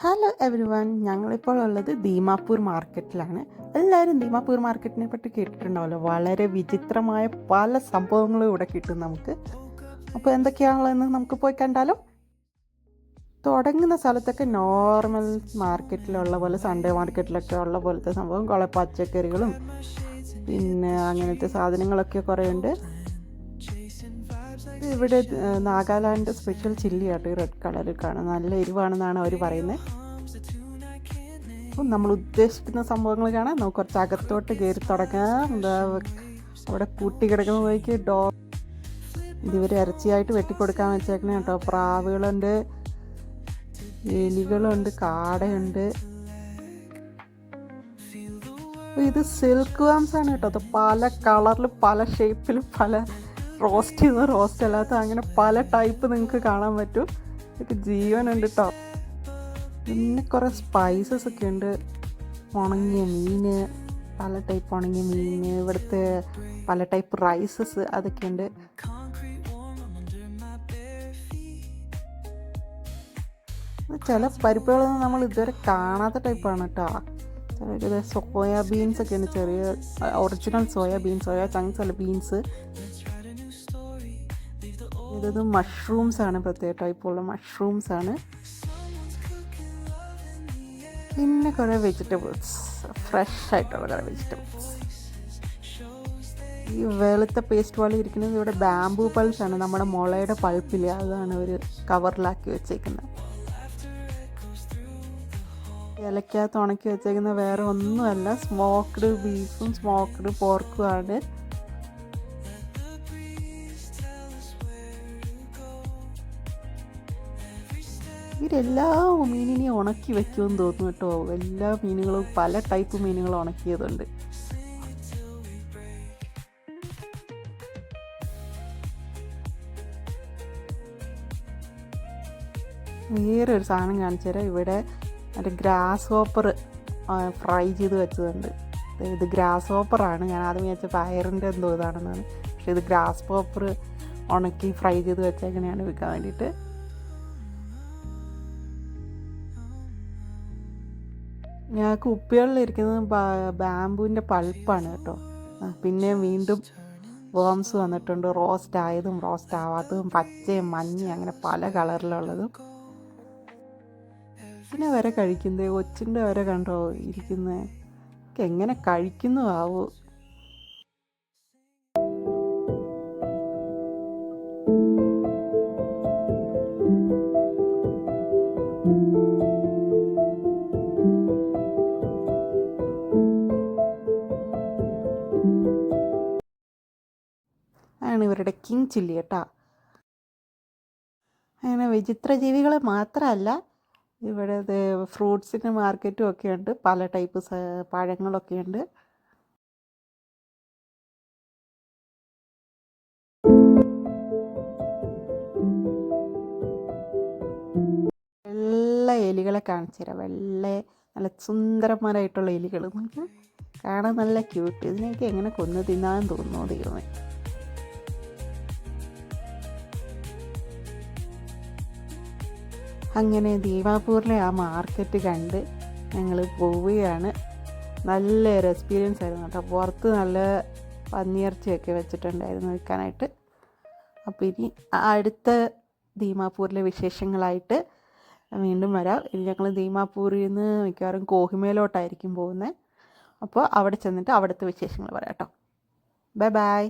Hello every one, ഞങ്ങളിപ്പോൾ ഉള്ളത് ദീമാപൂർ മാർക്കറ്റിലാണ്. എല്ലാവരും ദീമാപൂർ മാർക്കറ്റിനെ പറ്റി കേട്ടിട്ടുണ്ടാവല്ലോ. വളരെ വിചിത്രമായ പല സംഭവങ്ങളും ഇവിടെ കിട്ടും നമുക്ക്. അപ്പോൾ എന്തൊക്കെയാണുള്ളതെന്ന് നമുക്ക് പോയി കണ്ടാലോ. തുടങ്ങുന്ന സ്ഥലത്തൊക്കെ നോർമൽ മാർക്കറ്റിലുള്ള പോലെ, സൺഡേ മാർക്കറ്റിലൊക്കെ ഉള്ള പോലത്തെ സംഭവം, കുറേ പച്ചക്കറികളും പിന്നെ അങ്ങനത്തെ സാധനങ്ങളൊക്കെ കുറേ ഉണ്ട്. ഇവിടെ നാഗാലാൻഡ് സ്പെഷ്യൽ ചില്ലിയാട്ടോ ഈ റെഡ് കളറിൽ കാണാം. നല്ല എരിവാണെന്നാണ് അവർ പറയുന്നത്. അപ്പം നമ്മൾ ഉദ്ദേശിക്കുന്ന സംഭവങ്ങൾ കാണാൻ നമുക്ക് കുറച്ച് അകത്തോട്ട് കയറി തുടങ്ങാം. എന്താ അവിടെ കൂട്ടി കിടക്കുന്ന പോയിക്ക് ഇതിവർ ഇറച്ചിയായിട്ട് വെട്ടിക്കൊടുക്കാൻ വെച്ചേക്കണേ കേട്ടോ. പ്രാവുകളുണ്ട്, എലികളുണ്ട്, കാടയുണ്ട്. ഇത് സിൽക്ക് വാംസ് ആണ് കേട്ടോ. അത് പല കളറിലും പല ഷേപ്പിലും, പല റോസ്റ്റ് ചെയ്ത് റോസ്റ്റ് അല്ലാത്ത അങ്ങനെ പല ടൈപ്പ് നിങ്ങൾക്ക് കാണാൻ പറ്റും. ഇതൊക്കെ ജീവനുണ്ട് കേട്ടോ. പിന്നെ കുറേ സ്പൈസസ് ഒക്കെ ഉണ്ട്. ഉണങ്ങിയ മീൻ, പല ടൈപ്പ് ഉണങ്ങിയ മീൻ, ഇവിടുത്തെ പല ടൈപ്പ് റൈസസ് അതൊക്കെ ഉണ്ട്. ചില പരിപ്പുകളൊന്നും നമ്മൾ ഇതുവരെ കാണാത്ത ടൈപ്പാണ് കേട്ടോ. ചില സോയാ ബീൻസ് ഒക്കെ ഉണ്ട്, ചെറിയ ഒറിജിനൽ സോയാ ചങ്ക്സ് അല്ല, ബീൻസ്. ഇത് മഷ്റൂംസ് ആണ്, പ്രത്യേക ടൈപ്പുള്ള മഷ്റൂംസ് ആണ്. പിന്നെ കുറേ വെജിറ്റബിൾസ്, ഫ്രഷ് ആയിട്ടുള്ള കുറേ വെജിറ്റബിൾസ്. ഈ വെളുത്ത പേസ്റ്റ് പോലെ ഇരിക്കുന്നത് ഇവിടെ ബാംബൂ പൾസ് ആണ്, നമ്മുടെ മുളയുടെ പൾപ്പില്ല, അതാണ് ഒരു കവറിലാക്കി വെച്ചേക്കുന്നത്. ഇലക്കകത്ത് ഉണക്കി വെച്ചേക്കുന്ന വേറെ ഒന്നുമല്ല, സ്മോക്ക്ഡ് ബീഫും സ്മോക്ക്ഡ് പോർക്കും ആണ്. ഇവരെല്ലാ മീനിനെയും ഉണക്കി വെക്കുമെന്ന് തോന്നുന്നു കേട്ടോ. എല്ലാ മീനുകളും പല ടൈപ്പ് മീനുകൾ ഉണക്കിയതുണ്ട്. വേറെ ഒരു സാധനം കാണിച്ചു തരാം. ഇവിടെ മറ്റേ ഗ്രാസ് ഹോപ്പർ ഫ്രൈ ചെയ്ത് വെച്ചതുണ്ട്. ഇത് ഗ്രാസ് ഹോപ്പറാണ്. ഞാൻ ആദ്യം വിചാരിച്ച പയറിൻ്റെ എന്തോ ഇതാണെന്നാണ്. പക്ഷേ ഇത് ഗ്രാസ് ഹോപ്പർ ഉണക്കി ഫ്രൈ ചെയ്ത് വെച്ചേക്കണെയാണ് വിൽക്കാൻ വേണ്ടിയിട്ട്. ഞാൻ കുപ്പികളിലിരിക്കുന്നത് ബാംബുവിൻ്റെ പൾപ്പാണ് കേട്ടോ. പിന്നെ വീണ്ടും വേംസ് വന്നിട്ടുണ്ട്, റോസ്റ്റ് ആയതും റോസ്റ്റ് ആവാത്തതും, പച്ചയും മഞ്ഞയും അങ്ങനെ പല കളറിലുള്ളതും. പിന്നെ വരെ കഴിക്കുന്നത് കൊച്ചിൻ്റെ വരെ കണ്ടോ ഇരിക്കുന്നത്, എങ്ങനെ കഴിക്കുന്നു ആവോ. ആണ് ഇവരുടെ കിങ് ചില്ലി കേട്ടോ. അങ്ങനെ വിചിത്ര ജീവികൾ മാത്രമല്ല, ഇവിടെ ഫ്രൂട്ട്സിൻ്റെ മാർക്കറ്റും ഒക്കെ ഉണ്ട്. പല ടൈപ്പ് പഴങ്ങളൊക്കെ ഉണ്ട്. വെള്ള എലികളെ കാണിച്ചു തരാം. നല്ല സുന്ദരന്മാരായിട്ടുള്ള എലികൾ, നമുക്ക് കാണാൻ നല്ല ക്യൂട്ട്. ഇതിനൊക്കെ എങ്ങനെ കൊന്നു തിന്നാൻ തോന്നുന്നു ദൈവമേ. അങ്ങനെ ദീമാപൂരിലെ ആ മാർക്കറ്റ് കണ്ട് ഞങ്ങൾ പോവുകയാണ്. നല്ലൊരു എക്സ്പീരിയൻസ് ആയിരുന്നു കേട്ടോ. പുറത്ത് നല്ല പന്നിയിറച്ചിയൊക്കെ വെച്ചിട്ടുണ്ടായിരുന്നു വിൽക്കാനായിട്ട്. അപ്പോൾ ഇനി അടുത്ത ദീമാപൂരിലെ വിശേഷങ്ങളായിട്ട് വീണ്ടും വരാം. ഇനി ഞങ്ങൾ ദീമാപൂരിൽ നിന്ന് മിക്കവാറും കോഹിമയിലോട്ടായിരിക്കും പോകുന്നത്. അപ്പോൾ അവിടെ ചെന്നിട്ട് അവിടുത്തെ വിശേഷങ്ങൾ പറയാം കേട്ടോ. Bye bye.